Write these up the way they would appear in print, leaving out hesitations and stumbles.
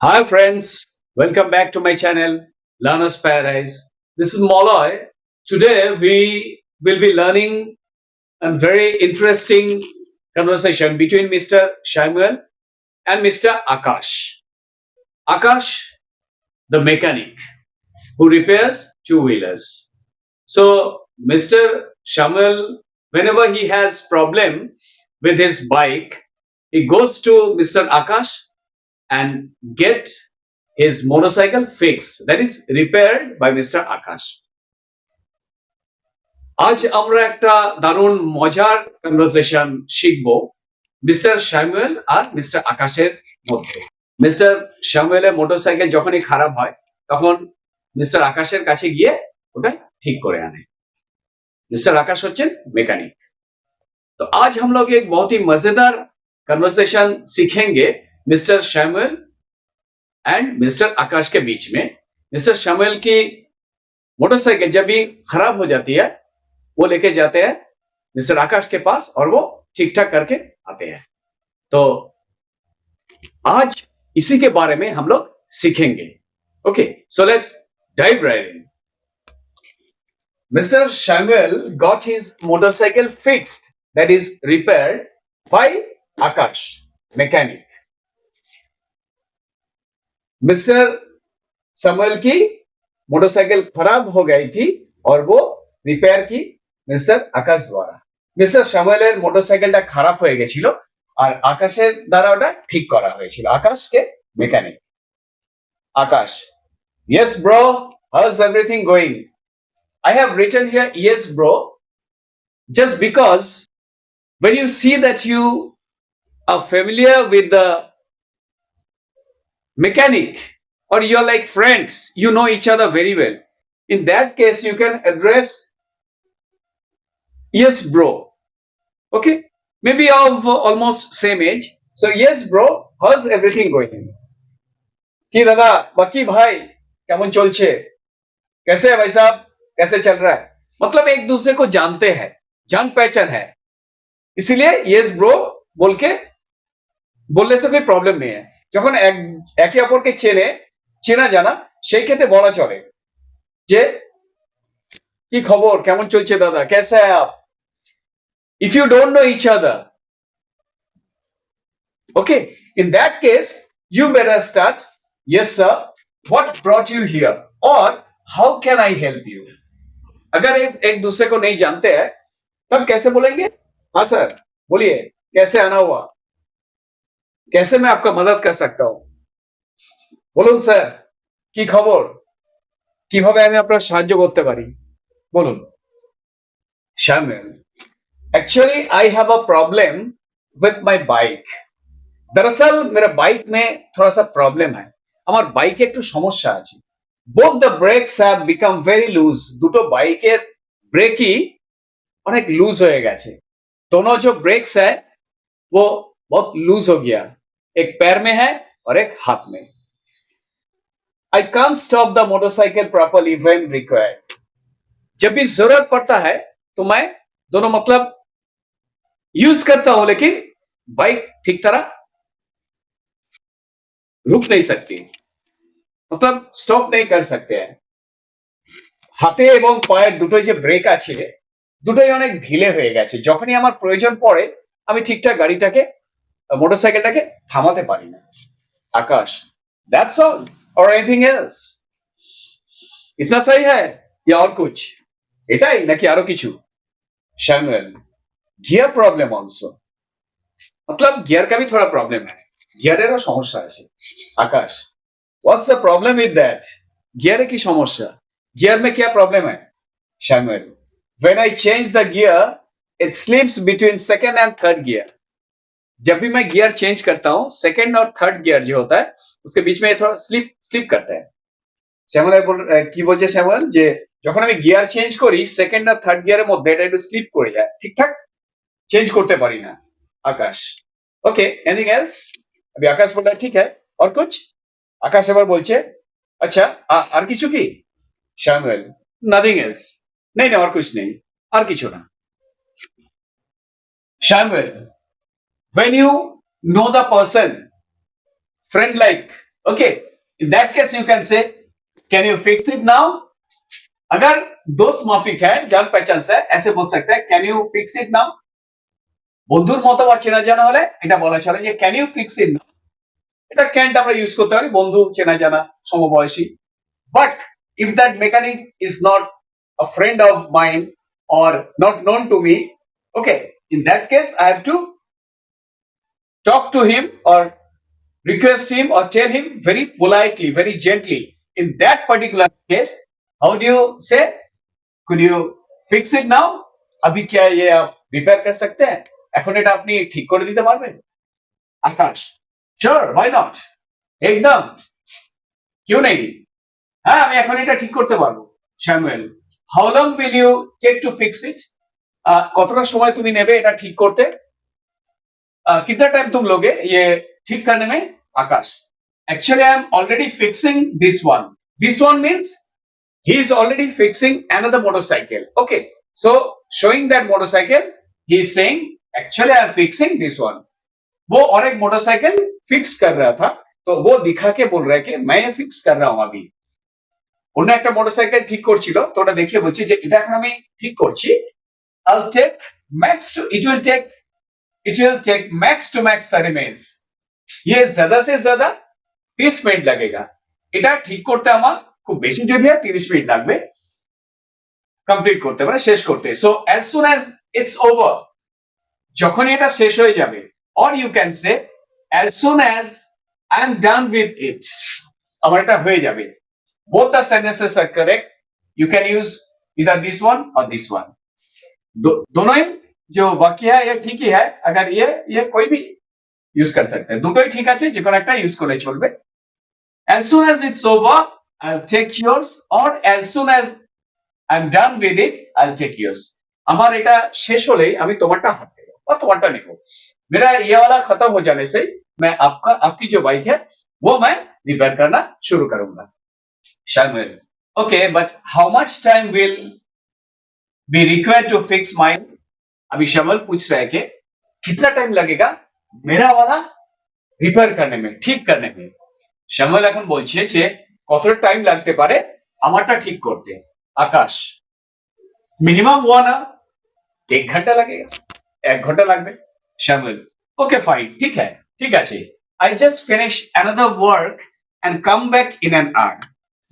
Hi friends, welcome back to my channel Learner's Paradise. This is Molloy. Today we will be learning a very interesting conversation between Mr. Samuel and Mr. Akash. Akash, the mechanic who repairs two-wheelers. So Mr. Samuel, whenever he has problem with his bike, he goes to Mr. Akash and get his motorcycle fixed, that is repaired by Mr. Akash. আজ আমরা একটা দারুণ মজার conversation শিখবো mister Samuel আর mister আকাশের মধ্যে। Mister স্যামুয়েলের motorcycle যখনই খারাপ হয় তখন মিস্টার আকাশের কাছে গিয়ে ওটা ठीक করে আনে। मिस्टर आकाश হচ্ছেন मैकेनिक। तो आज हम लोग एक बहुत ही मजेदार कन्वर्सेशन सीखेंगे मिस्टर सैमुअल एंड मिस्टर आकाश के बीच में। मिस्टर सैमुअल की मोटरसाइकिल जब भी खराब हो जाती है वो लेके जाते हैं मिस्टर आकाश के पास और वो ठीक ठाक करके आते हैं। तो आज इसी के बारे में हम लोग सीखेंगे। Okay, so let's dive right in. Mr. Samuel got his motorcycle fixed, that is repaired by Akash, mechanic. Mister Samuel की मोटरसाइकिल खराब हो गई थी और वो रिपेयर की मिस्टर आकाश द्वारा। मिस्टर समवेलेर मोटरसाइकिलটা খারাপ হয়ে গিয়েছিল আর আকাশের দ্বারা ওটা ঠিক করা হয়েছিল। আকাশকে mechanic. Akash, yes bro, how's everything going? I have written here yes bro just because when you see that you are familiar with the mechanic or you're like friends, you know each other very well, in that case you can address yes bro. Okay, maybe of almost same age, so yes bro, how's everything going? কি দাদা বাকি ভাই কেমন চলছে? कैसे है भाई साहब, कैसे चल रहा है? मतलब एक दूसरे को जानते हैं, जान पहचान है, इसीलिए yes bro बोल के बोलने से कोई प्रॉब्लम नहीं है। যখন একে অপরকে চেনা জানা সেই ক্ষেত্রে বলা চলে যে কি খবর, কেমন চলছে দাদা, कैसे है आप? If you don't know each other, okay, in that case you better start yes sir, what brought you here, or how can I help you? अगर एक दूसरे को नहीं जानते हैं तब कैसे बोलेंगे? हाँ सर बोलिए, कैसे आना हुआ, कैसे मैं आपका मदद कर सकता हूं, বলুন স্যার কি খবর, কিভাবে আমি আপনার সাহায্য করতে পারি, বলুন। Samuel, actually I have a problem with my bike. दरअसल मेरा बाइक में थोड़ा सा प्रॉब्लम है, আমার বাইকে একটু সমস্যা আছে। Both the brakes have become very loose. দুটো বাইকের ব্রেকই অনেক লুজ হয়ে গেছে। दोनों जो ब्रेक्स है वो बहुत लूज हो गया, एक पैर में है और एक हाथ में। I can't stop the motorcycle properly when required. जब भी जरूरत पड़ता है तो मैं दोनों मतलब यूज करता हूं, लेकिन बाइक ठीक तरह रुक नहीं सकती, मतलब স্টপ नहीं कर सकते हैं। হাতে এবং পায়ের দুটোই যে ব্রেক আছে দুটোই অনেক ঢিলে হয়ে গেছে, যখনই আমার প্রয়োজন পড়ে আমি ঠিকঠাক গাড়িটাকে মোটরসাইকেলটাকে থামাতে পারি না। आकाश, that's all or anything else? इतना सही है या और कुछ? এটাই নাকি আরো কিছু? Samuel, गियर प्रॉब्लम आल्सो, मतलब गियर का भी थोड़ा प्रॉब्लम है, गियरेরও সমস্যা আছে। आकाश, what's the problem with that? गियरे की समस्या, गियर में क्या प्रॉब्लम है? Samuel, when I change the gear it slips between second and third gear. जब भी मैं गियर चेंज करता हूं सेकंड और थर्ड गियर जो होता है उसके बीच में थोड़ा স্লিপ करता है। শ্যামল কি বলছে শ্যামল, যে যখন আমি গিয়ার চেঞ্জ করি সেকেন্ড আর থার্ড গিয়ারের মধ্যে এটা একটু স্লিপ করে যায়, ঠিকঠাক চেঞ্জ করতে পারি না। आकाश, ओके एनीथिंग एल्स? अभी आकाश बोल रहा है ठीक है और कुछ? आकाश এবার বলছে अच्छा আর কিছু কি? श्यामुएल, नथिंग एल्स, नहीं और कुछ नहीं, और কিছু না। श्यामुएल, when you know the person, friend like Okay, in that case you can say, can you fix it now? अगर दोस्त माफिक है, जान पहचान से, ऐसे बोल सकते हैं, can you fix it now? বন্ধুর মতো বা চেনা জানা হলে এটা বলা চলে যে ক্যান ইউ ফিক্স ইট। এটা ক্যানটা আমরা ইউজ করতে পারি বন্ধু, চেনা জানা, সমবয়সী। But if that mechanic is not a friend of mind or not known to me, okay, in that case I have to talk to him or request him or tell him very politely, very gently. In that particular case, how do you say, could you fix it now? अभी क्या ये आप repair कर सकते हैं? এখন এটা আপনি ঠিক করে দিতে পারবেন? আকাশ, sure, why not? একদম, क्यों नहीं? হ্যাঁ, আমি এখন এটা ঠিক করতে পারবো। Samuel, how long will you take to fix it? কতটা সময় তুমি নেবে এটা ঠিক করতে? कितना टाइम तुम लोगे ये ठीक करने में? आकाश, actually I am already fixing this one. This one means he is already fixing another motorcycle. Okay, so showing that motorcycle, he is saying actually I am fixing this one. वो और एक motorcycle fix कर रहा था, तो वो दिखा के बोल रहा है कि मैं फिक्स कर रहा हूं अभी। অন্য একটা মোটরসাইকেল ঠিক করছিল, তো ওটা দেখে বলছি যে এটা এখন আমি ঠিক করছি। I'll take max to it will take max to max 30 minutes. ये ज्यादा से ज्यादा 30 মিনিট लगेगा। এটা ঠিক করতে আমার খুব বেশি যদি 30 মিনিট লাগবে কমপ্লিট করতে, মানে শেষ করতে। So as soon as it's over, যখন এটা শেষ হয়ে যাবে, or you can say as soon as I am done with it, আমার এটা হয়ে যাবে। both the sentences are correct. You can use either this one or this one. दोनों ही जो वाक्य है ये ठीक ही है। अगर ये कोई भी यूज कर सकते हैं, দুটোই ঠিক আছে, যে কোনো একটা ইউজ করে চলবে। as soon as it's over I'll take yours, or as soon as I'm done with it I'll take yours. আমার এটা শেষ হলেই আমি তোমারটা হাত দেবো বা তোমারটা নেবো। मेरा ये वाला खत्म हो जाने से मैं आपकी जो बाइक है वो मैं रिपेयर करना शुरू करूंगा। Samuel, okay, but how much time will be required to fix mine? अभी श्यामल पूछ रहा है कि कितना टाइम लगेगा मेरा वाला রিপেয়ার करने में, ঠিক करने में। শ্যামল এখন বলছে যে কতটা টাইম লাগতে পারে আমারটা ঠিক করতে। আকাশ, মিনিমাম 1 hour, 1 ঘন্টা लगेगा, 1 ঘন্টা লাগবে। শ্যামল, ओके फाइन, ठीक আছে। I just finish another work and come back in an hour.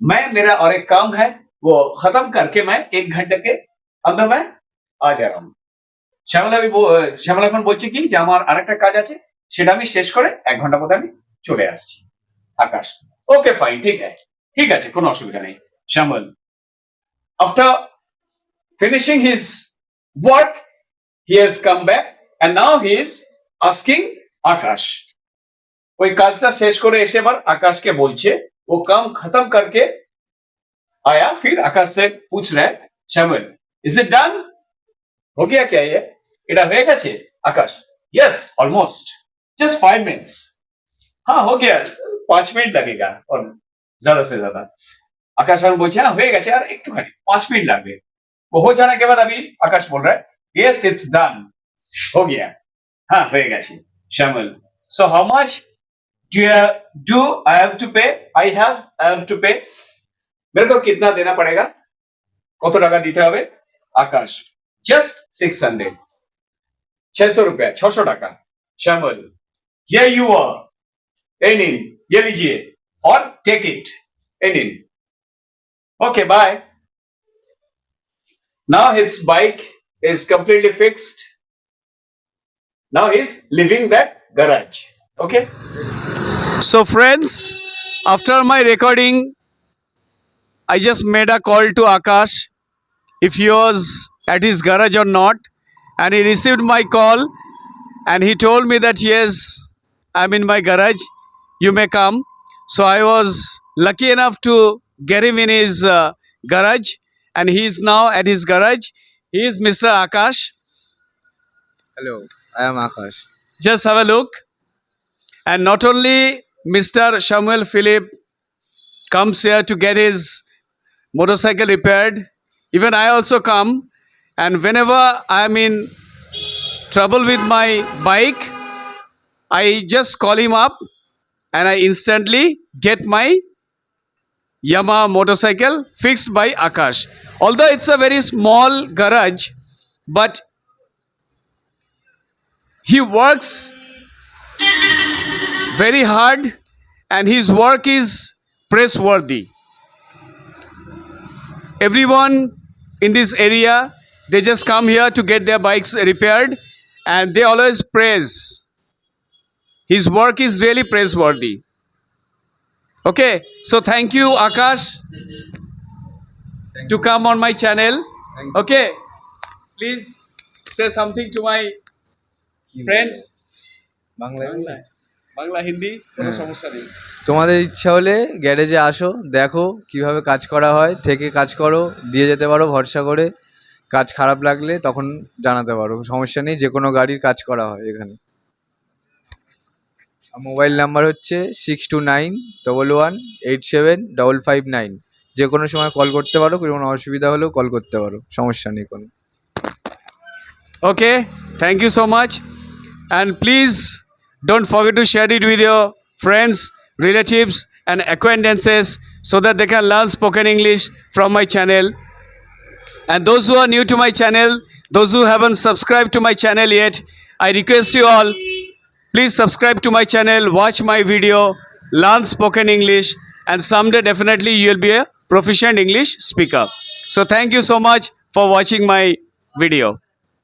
मैं, मेरा और एक काम है वो खत्म करके मैं 1 ঘন্টা के अंदर मैं आ जा रहा हूँ। শ্যামল এখন বলছে কি যে আমার আরেকটা কাজ আছে, সেটা আমি শেষ করে 1 ঘন্টা পরে আমি চলে আসছি। আকাশ, ওকে ফাইন, ঠিক আছে, কোনো অসুবিধা নেই। শ্যামল, after finishing his work he has come back and now he is asking आकाश। ওই কাজটা শেষ করে এসে এবার আকাশকে বলছে, वो काम खत्म करके आया, फिर आकाश से पूछ रहा है, श्यामल, इज इट डन? हो गया क्या ये? এটা হয়ে গেছে? आकाश, यस ऑलमोस्ट, जस्ट 5 मिनट्स। हाँ हो गया, 5 मिनट लगेगा और ज्यादा से ज्यादा। आकाश और बोलছে हाँ হয়ে গেছে, আর একটুখানি 5 मिनट লাগবে। वो हो जाने के बाद अभी आकाश बोल रहा है, यस इट्स डन, हो गया, हाँ হয়ে গেছে। Shyamal, so how much do I have to pay? I have to pay. मेरे को कितना देना पड़ेगा? কত টাকা দিতে হবে? आकाश, just 600, 600 रुपया, 600 টাকা। श्यामल, here you are, এই নিন, ये लीजिए और take it, এই নিন। Okay, bye. Now his bike is completely fixed. Now he's leaving that garage. Okay. So friends, after my recording, I just made a call to Akash if he was at his garage or not, and he received my call and he told me that yes, I'm in my garage, you may come. So I was lucky enough to get him in his garage, and he is now at his garage. He is Mr. Akash. Hello, I am Akash. Just have a look. And not only Mr. Samuel Philip comes here to get his motorcycle repaired, even I also come, and whenever I'm in trouble with my bike, I just call him up and I instantly get my Yamaha motorcycle fixed by Akash. Although it's a very small garage, but he works very hard and his work is praiseworthy. Everyone in this area, they just come here to get their bikes repaired and they always praise. His work is really praiseworthy. Okay, so thank you Akash to come on my channel. Thank you. Okay, please say something to my friends. বাংলায় বাংলা হিন্দি কোনো হ্যাঁ। সমস্যা নেই। তোমাদের ইচ্ছা হলে গ্যারেজে আসো, দেখো কিভাবে কাজ করা হয়, থেকে কাজ করো, দিয়ে যেতে পারো ভরসা করে। কাজ খারাপ লাগলে তখন জানাতে পারো, সমস্যা নেই, যে কোনো গাড়ির কাজ করা হয় এখানে। মোবাইল নাম্বার হচ্ছে 629111875559। যে কোনো সময় কল করতে পারো, কোনো অসুবিধা হলেও কল করতে পারো, সমস্যা নেই কোনো। Okay, thank you so much. And please don't forget to share it with your friends, relatives, and acquaintances so that they can learn spoken English from my channel. And those who are new to my channel, those who haven't subscribed to my channel yet, I request you all, please subscribe to my channel, watch my video, learn spoken English, and someday definitely you'll be a proficient English speaker. So thank you so much for watching my video.